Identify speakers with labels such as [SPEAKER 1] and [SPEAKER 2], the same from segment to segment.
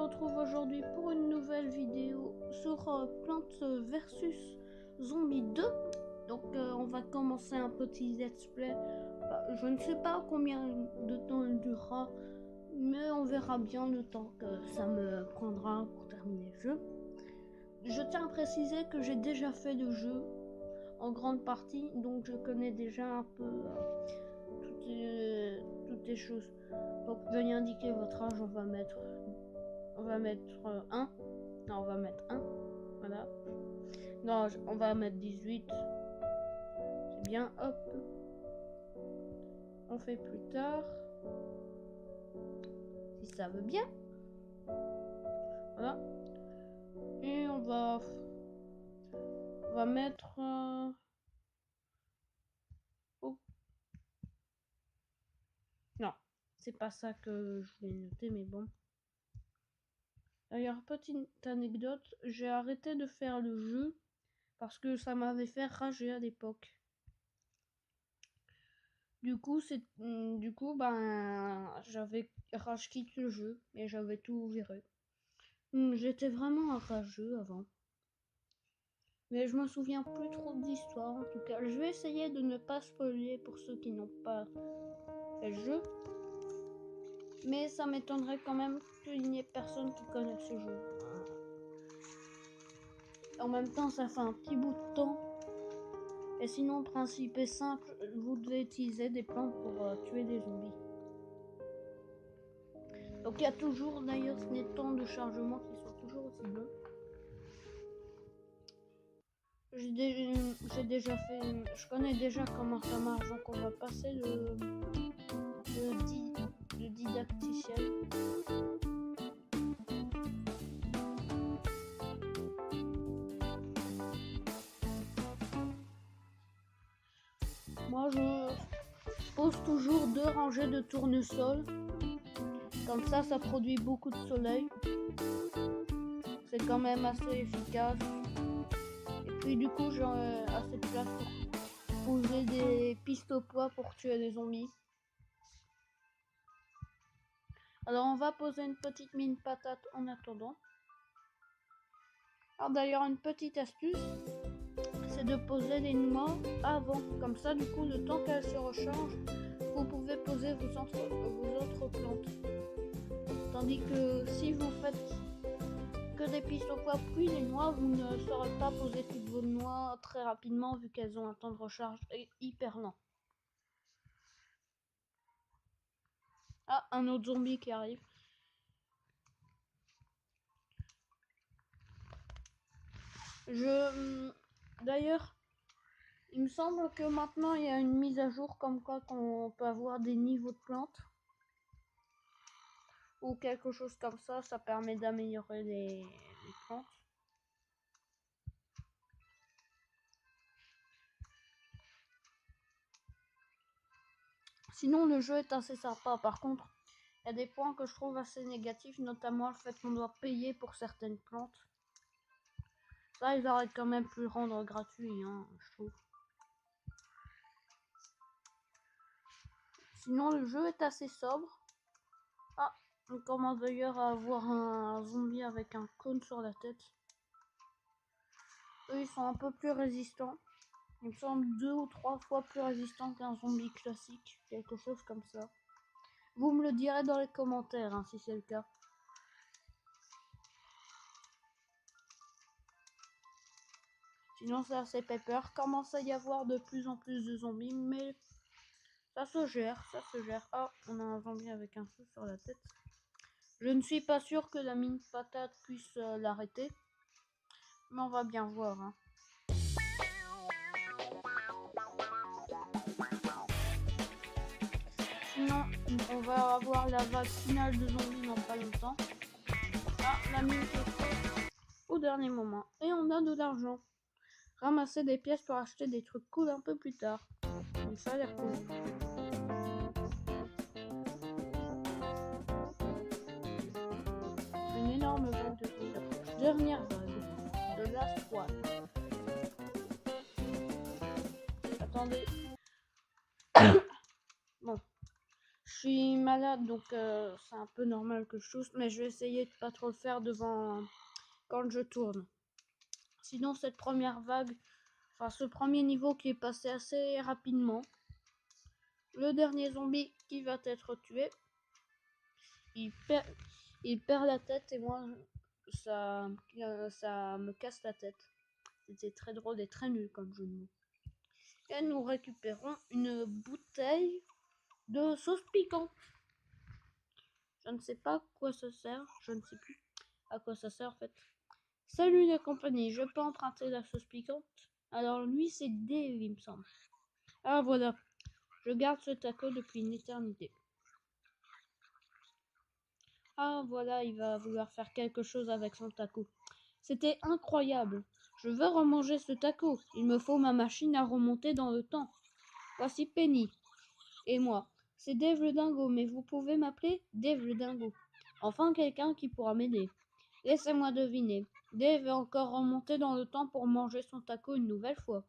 [SPEAKER 1] retrouve aujourd'hui pour une nouvelle vidéo sur Plants vs Zombies 2. Donc on va commencer un petit let's play. Je ne sais pas combien de temps il durera, mais on verra bien le temps que ça me prendra pour terminer le jeu. Je tiens à préciser que j'ai déjà fait le jeu en grande partie, donc je connais déjà un peu toutes les choses. Donc veuillez indiquer votre âge, on va mettre 1. Non, on va mettre 1. Voilà. Non, on va mettre 18. C'est bien, hop. On fait plus tard. Si ça veut bien. Voilà. Et on va mettre... Oh. Non, c'est pas ça que je voulais noter, mais bon. D'ailleurs, petite anecdote, j'ai arrêté de faire le jeu parce que ça m'avait fait rager à l'époque. Du coup, j'avais rage quitte le jeu et j'avais tout viré. J'étais vraiment rageux avant. Mais je me souviens plus trop de l'histoire en tout cas. Je vais essayer de ne pas spoiler pour ceux qui n'ont pas fait le jeu. Mais ça m'étonnerait quand même qu'il n'y ait personne qui connaisse ce jeu. En même temps, ça fait un petit bout de temps. Et sinon, le principe est simple. Vous devez utiliser des plantes pour tuer des zombies. Donc il y a toujours d'ailleurs des temps de chargement qui sont toujours aussi bons. J'ai déjà fait, je connais déjà comment ça marche, donc on va passer le didacticiel. Moi je pose toujours 2 rangées de tournesol, comme ça produit beaucoup de soleil, c'est quand même assez efficace. Et puis du coup j'ai assez de place pour poser des pistes au poids pour tuer les zombies. Alors on va poser une petite mine patate en attendant. Alors d'ailleurs une petite astuce, c'est de poser les noix avant. Comme ça du coup le temps qu'elles se rechargent, vous pouvez poser vos autres plantes. Tandis que si vous faites que des pistes au poids puis les noix, vous ne saurez pas poser toutes vos noix très rapidement vu qu'elles ont un temps de recharge hyper lent. Ah, un autre zombie qui arrive. D'ailleurs, il me semble que maintenant il y a une mise à jour comme quoi qu'on peut avoir des niveaux de plantes. Ou quelque chose comme ça, ça permet d'améliorer les plantes. Sinon le jeu est assez sympa, par contre il y a des points que je trouve assez négatifs, notamment le fait qu'on doit payer pour certaines plantes. Ça ils auraient quand même pu le rendre gratuit, hein, je trouve. Sinon le jeu est assez sobre. Ah, on commence d'ailleurs à avoir un zombie avec un cône sur la tête. Eux ils sont un peu plus résistants. Il me semble 2 ou 3 fois plus résistants qu'un zombie classique, quelque chose comme ça. Vous me le direz dans les commentaires hein, si c'est le cas. Sinon c'est assez pépère. Commence à y avoir de plus en plus de zombies, mais ça se gère, ça se gère. Ah, on a un zombie avec un feu sur la tête. Je ne suis pas sûr que la mine patate puisse l'arrêter, mais on va bien voir. Hein. Sinon, on va avoir la vague finale de zombies dans pas longtemps. Ah, la mine se fait au dernier moment. Et on a de l'argent. Ramasser des pièces pour acheter des trucs cool un peu plus tard. Donc ça a l'air cool. Une énorme vague de zombies approche. Dernière vague. De la squad. Attendez. Bon. suis malade, donc c'est un peu normal que je tousse, mais je vais essayer de pas trop le faire devant quand je tourne. Sinon, cette première vague, enfin ce premier niveau qui est passé assez rapidement, le dernier zombie qui va être tué, il perd la tête et moi ça me casse la tête. C'était très drôle et très nul comme jeu de mots. Et nous récupérons une bouteille de sauce piquante. Je ne sais pas à quoi ça sert, je ne sais plus à quoi ça sert en fait. Salut la compagnie, je peux emprunter la sauce piquante? Alors lui c'est Dave il me semble. Ah voilà, je garde ce taco depuis une éternité. Ah voilà, il va vouloir faire quelque chose avec son taco. C'était incroyable. Je veux remanger ce taco. Il me faut ma machine à remonter dans le temps. Voici Penny. Et moi. C'est Dave le dingo, mais vous pouvez m'appeler Dave le dingo. Enfin quelqu'un qui pourra m'aider. Laissez-moi deviner. Dave est encore remonté dans le temps pour manger son taco une nouvelle fois.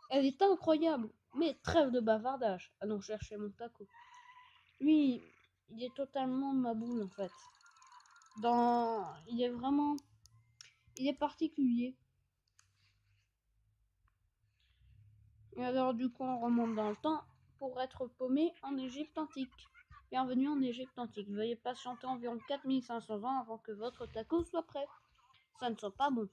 [SPEAKER 1] Elle est incroyable, mais trêve de bavardage. Allons chercher mon taco. Lui, il est totalement ma boule en fait. Il est particulier. Et alors du coup on remonte dans le temps pour être paumé en Égypte antique. Bienvenue en Égypte antique. Veuillez patienter environ 4500 ans avant que votre taco soit prêt. Ça ne sent pas bon.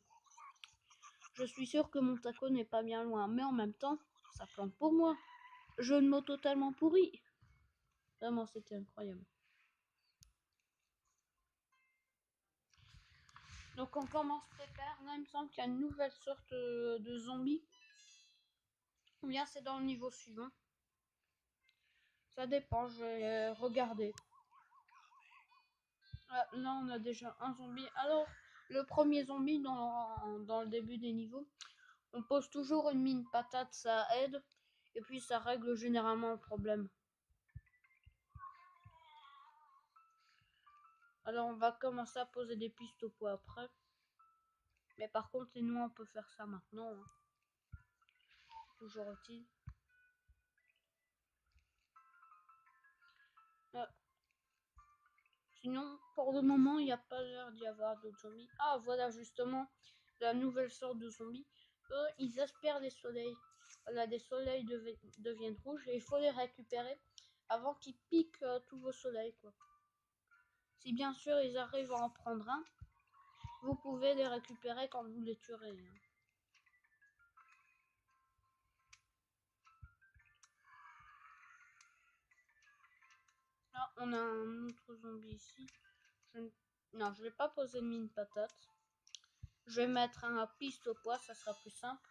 [SPEAKER 1] Je suis sûr que mon taco n'est pas bien loin, mais en même temps, ça plante pour moi. Jeu de mots totalement pourri. Vraiment, c'était incroyable. Donc on commence pépère. Là, il me semble qu'il y a une nouvelle sorte de zombie. Ou bien c'est dans le niveau suivant. Ça dépend, je vais regarder. Ah, là, on a déjà un zombie. Alors, le premier zombie dans le début des niveaux, on pose toujours une mine patate, ça aide. Et puis ça règle généralement le problème. Alors on va commencer à poser des pistes au poids après. Mais par contre, les noix, on peut faire ça maintenant. Hein. Toujours utile. Ah. Sinon, pour le moment, il n'y a pas l'air d'y avoir d'autres zombies. Ah, voilà justement la nouvelle sorte de zombies. Eux, ils aspirent des soleils. Voilà, des soleils deviennent rouges et il faut les récupérer avant qu'ils piquent tous vos soleils. Quoi. Si bien sûr ils arrivent à en prendre un, vous pouvez les récupérer quand vous les tuerez. Hein. Là, on a un autre zombie ici. Non, je vais pas poser de mine patate. Je vais mettre un piste au poids, ça sera plus simple.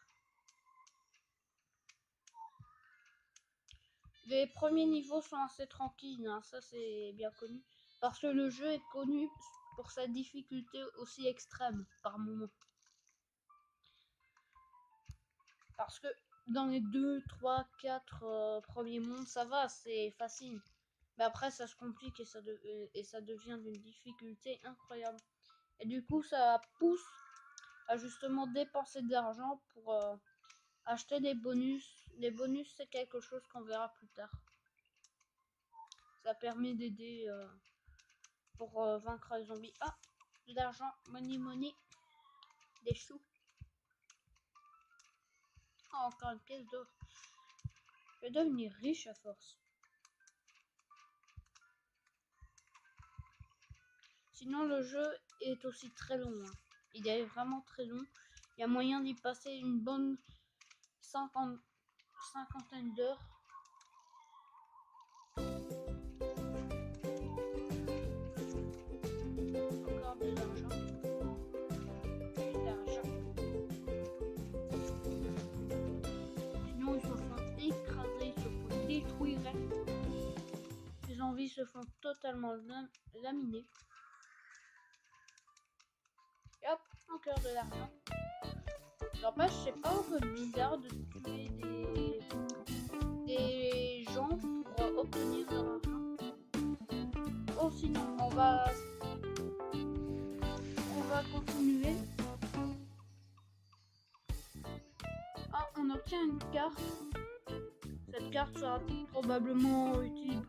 [SPEAKER 1] Les premiers niveaux sont assez tranquilles, hein, ça c'est bien connu. Parce que le jeu est connu pour sa difficulté aussi extrême par moment. Parce que dans les 2, 3, 4 premiers mondes, ça va, c'est facile. Mais après, ça se complique et ça devient d'une difficulté incroyable. Et du coup, ça pousse à justement dépenser de l'argent pour acheter des bonus. Les bonus, c'est quelque chose qu'on verra plus tard. Ça permet d'aider pour vaincre les zombies. Ah, de l'argent, money, money, des choux. Oh, encore une pièce d'or. Je vais devenir riche à force. Sinon, le jeu est aussi très long. Hein. Il est vraiment très long. Il y a moyen d'y passer une bonne cinquantaine d'heures. Encore de l'argent. De l'argent. Sinon, ils se font écraser, ils se font détruire. Les zombies se font totalement laminer. Et hop, encore de l'argent. N'empêche, c'est pas un peu bizarre de tuer des gens pour obtenir de l'argent. Oh, sinon, on va continuer. Ah, on obtient une carte. Cette carte sera probablement utile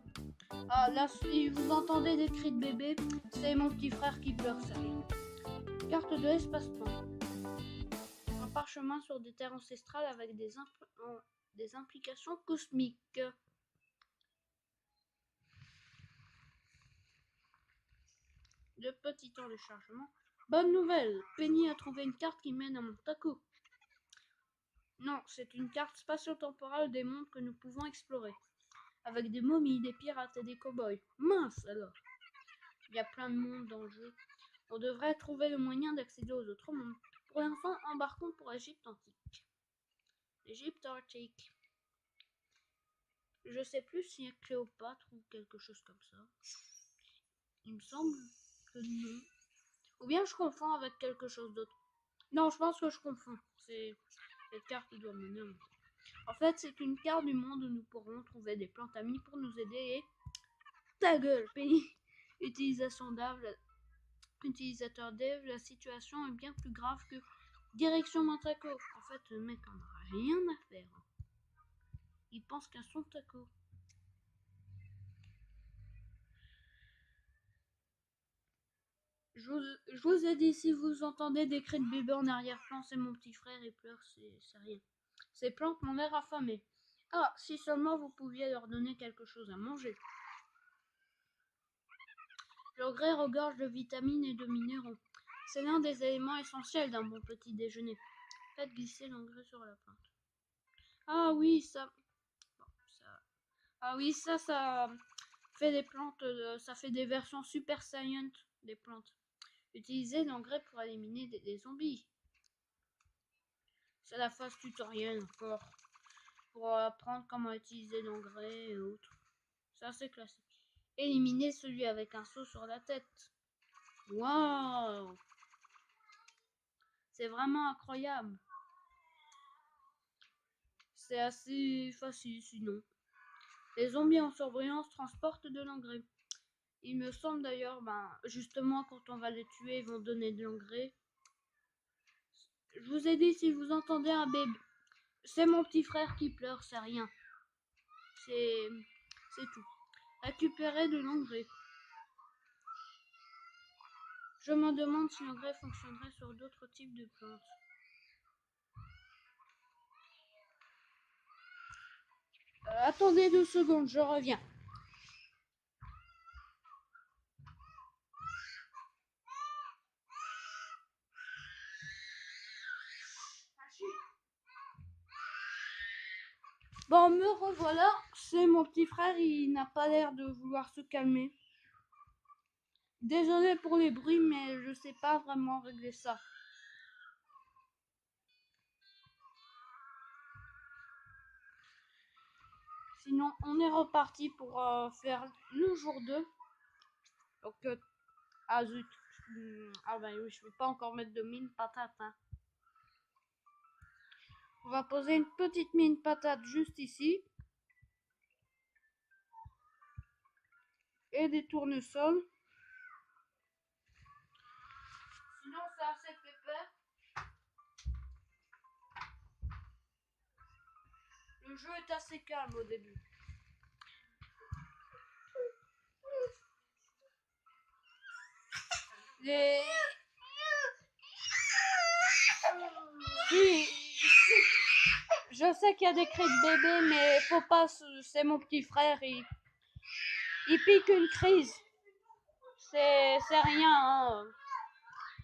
[SPEAKER 1] Ah là, si vous entendez des cris de bébé, c'est mon petit frère qui pleure, ça. Carte de l'espace-temps. Un parchemin sur des terres ancestrales avec des implications cosmiques. De petits temps de chargement. Bonne nouvelle, Penny a trouvé une carte qui mène à Montako. Non, c'est une carte spatio-temporelle des mondes que nous pouvons explorer. Avec des momies, des pirates et des cow-boys. Mince alors. Il y a plein de mondes dans le jeu. On devrait trouver le moyen d'accéder aux autres mondes. Pour l'instant, embarquons pour l'Égypte antique. L'Égypte antique. Je sais plus si Cléopâtre ou quelque chose comme ça. Il me semble que non. Ou bien je confonds avec quelque chose d'autre. Non, je pense que je confonds. Cette carte doit mener. En fait, c'est une carte du monde où nous pourrons trouver des plantes amies pour nous aider et... Ta gueule, Penny. Utilisateur dev, la situation est bien plus grave que direction Montako. En fait, le mec en a rien à faire. Il pense qu'à son taco. Je vous ai dit, si vous entendez des cris de bébé en arrière-plan, c'est mon petit frère, il pleure, c'est rien. Ces plantes m'ont l'air affamées. Ah, si seulement vous pouviez leur donner quelque chose à manger. L'engrais regorge de vitamines et de minéraux. C'est l'un des éléments essentiels d'un bon petit déjeuner. Faites glisser l'engrais sur la plante. Ah oui, ça... Ah oui, ça fait des plantes, ça fait des versions super saiyan des plantes. Utilisez l'engrais pour éliminer des zombies. C'est la phase tutoriel encore. Pour apprendre comment utiliser l'engrais et autres. Ça c'est classique. Éliminer celui avec un seau sur la tête. Waouh! C'est vraiment incroyable. C'est assez facile sinon. Les zombies en surbrillance transportent de l'engrais. Il me semble d'ailleurs, justement, quand on va les tuer, ils vont donner de l'engrais. Je vous ai dit, si vous entendez un bébé, c'est mon petit frère qui pleure, c'est rien. C'est tout. Récupérer de l'engrais. Je me demande si l'engrais fonctionnerait sur d'autres types de plantes. Attendez 2 secondes, je reviens. Bon, me revoilà. C'est mon petit frère, il n'a pas l'air de vouloir se calmer. Désolé pour les bruits, mais je sais pas vraiment régler ça. Sinon, on est reparti pour faire le jour 2. Donc, ah zut. Ah bah oui, je vais pas encore mettre de mine patate. Hein. On va poser une petite mine patate juste ici. Et des tournesols. Sinon, c'est assez pépère. Le jeu est assez calme au début. Oui, je sais qu'il y a des cris de bébé, mais faut pas. C'est mon petit frère, il pique une crise. C'est rien. Hein.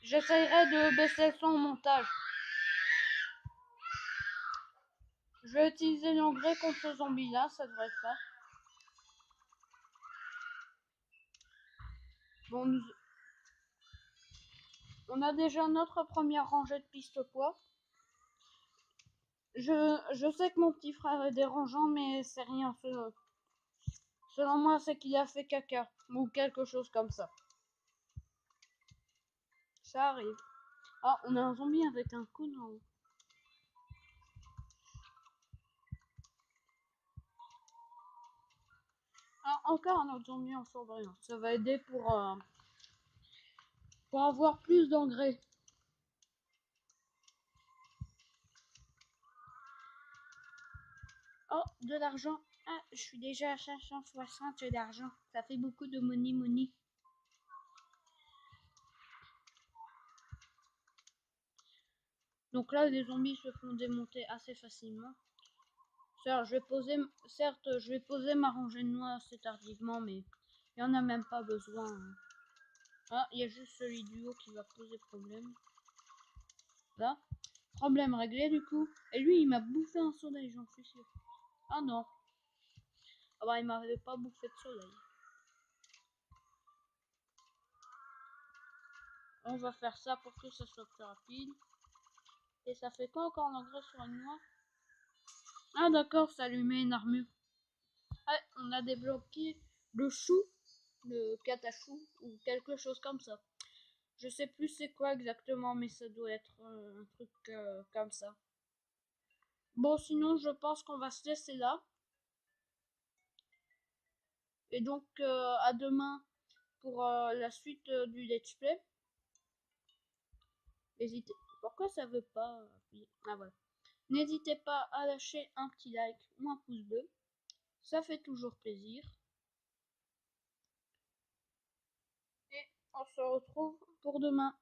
[SPEAKER 1] J'essayerai de baisser le son au montage. Je vais utiliser l'engrais contre ce zombie là, ça devrait le faire. Bon, on a déjà notre première rangée de pistes pois. Je sais que mon petit frère est dérangeant, mais c'est rien. Selon moi, c'est qu'il a fait caca ou quelque chose comme ça. Ça arrive. Ah, on a un zombie avec un cône en haut. Ah, encore un autre zombie en surbrillance. Ça va aider pour avoir plus d'engrais. Oh, de l'argent. Ah, je suis déjà à 560 d'argent. Ça fait beaucoup de money. Donc là, les zombies se font démonter assez facilement. Certes, je vais poser ma rangée de noix assez tardivement, mais il n'y en a même pas besoin. Hein. Ah, il y a juste celui du haut qui va poser problème. Là, problème réglé du coup. Et lui, il m'a bouffé un soleil, j'en suis sûr. Ah non. Ah bah, il m'avait pas bouffé de soleil. On va faire ça pour que ça soit plus rapide. Et ça fait quoi encore l'engrais sur une noix? Ah d'accord, ça lui met une armure. Ah, on a débloqué le chou, le catachou ou quelque chose comme ça. Je sais plus c'est quoi exactement, mais ça doit être un truc comme ça. Bon, sinon, je pense qu'on va se laisser là. Et donc, à demain pour la suite du let's play. N'hésitez. Pourquoi ça veut pas Ah voilà. N'hésitez pas à lâcher un petit like ou un pouce bleu. Ça fait toujours plaisir. Et on se retrouve pour demain.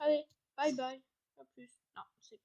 [SPEAKER 1] Allez, bye bye. À plus. Non, c'est